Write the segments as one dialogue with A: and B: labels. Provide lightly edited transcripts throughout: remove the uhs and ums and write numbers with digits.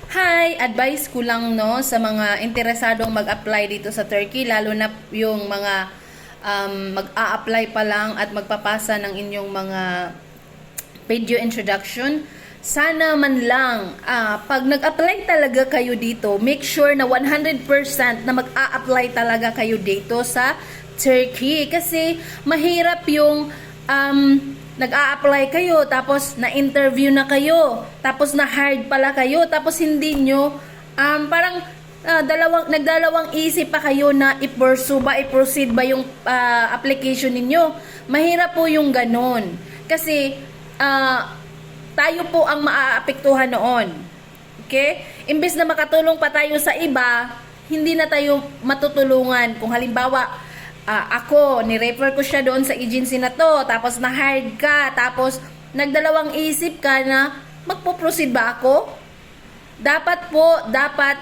A: Hi, advice ko lang no sa mga interesadong mag-apply dito sa Turkey, lalo na yung mga mag-a-apply pa lang at magpapasa ng inyong mga video introduction. Sana man lang, pag nag-apply talaga kayo dito, make sure na 100% na mag-a-apply talaga kayo dito sa Turkey. Kasi mahirap yung nag-a-apply kayo, tapos na-interview na kayo, tapos na-hired pala kayo, tapos hindi nyo, parang nagdalawang isip pa kayo na i-pursue ba, i-proceed ba yung application ninyo. Mahirap po yung ganon. Kasi, tayo po ang maaapektuhan noon. Okay? Imbes na makatulong pa tayo sa iba, hindi na tayo matutulungan. Kung halimbawa, ako, ni-refer ko siya doon sa agency na to, tapos na-hired ka, tapos nagdalawang isip ka na magpo-proceed ba ako? Dapat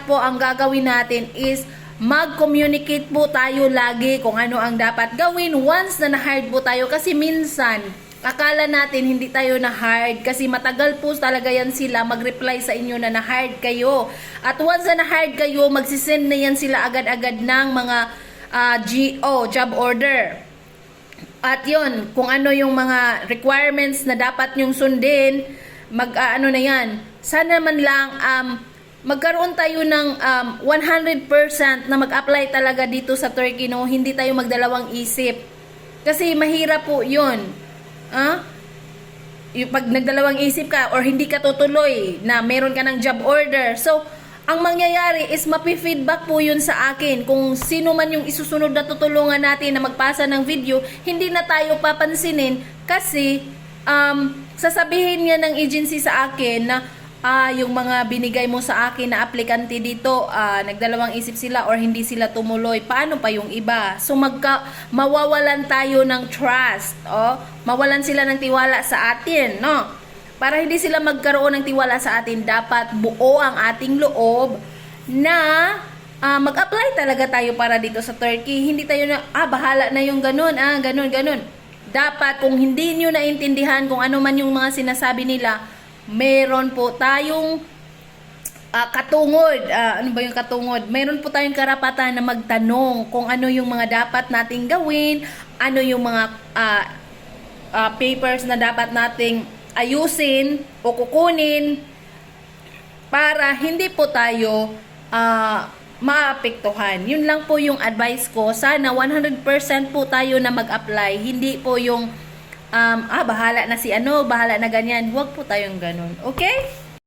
A: po ang gagawin natin is mag-communicate po tayo lagi kung ano ang dapat gawin once na na-hired po tayo, kasi minsan akala natin hindi tayo na-hired kasi matagal po talaga yan sila mag-reply sa inyo na na-hired kayo. At once na na-hired kayo, magsisend na yan sila agad-agad ng mga job order. At yon, kung ano yung mga requirements na dapat nyong sundin, ano na yan. Sana man lang magkaroon tayo ng 100% na mag-apply talaga dito sa Turkey, no? Hindi tayo magdalawang isip. Kasi mahirap po yun. Yung pag nagdalawang isip ka or hindi ka tutuloy na meron ka ng job order. So, ang mangyayari is mapi-feedback po yun sa akin. Kung sino man yung isusunod na tutulungan natin na magpasa ng video, hindi na tayo papansinin kasi sasabihin niya ng agency sa akin na yung mga binigay mo sa akin na aplikante dito, nagdalawang isip sila or hindi sila tumuloy. Paano pa yung iba? So mawawalan tayo ng trust. Mawalan sila ng tiwala sa atin, no? Para hindi sila magkaroon ng tiwala sa atin, dapat buo ang ating loob na mag-apply talaga tayo para dito sa Turkey. Hindi tayo na, bahala na yung ganun, ganun. Dapat kung hindi nyo naintindihan kung ano man yung mga sinasabi nila, meron po tayong katungod. Ano ba yung katungod? Meron po tayong karapatan na magtanong kung ano yung mga dapat nating gawin, ano yung mga papers na dapat nating ayusin o kukunin para hindi po tayo maapektuhan. Yun lang po yung advice ko. Sana 100% po tayo na mag-apply. Hindi po yung bahala na si ano, bahala na ganyan. Huwag po tayong ganun. Okay?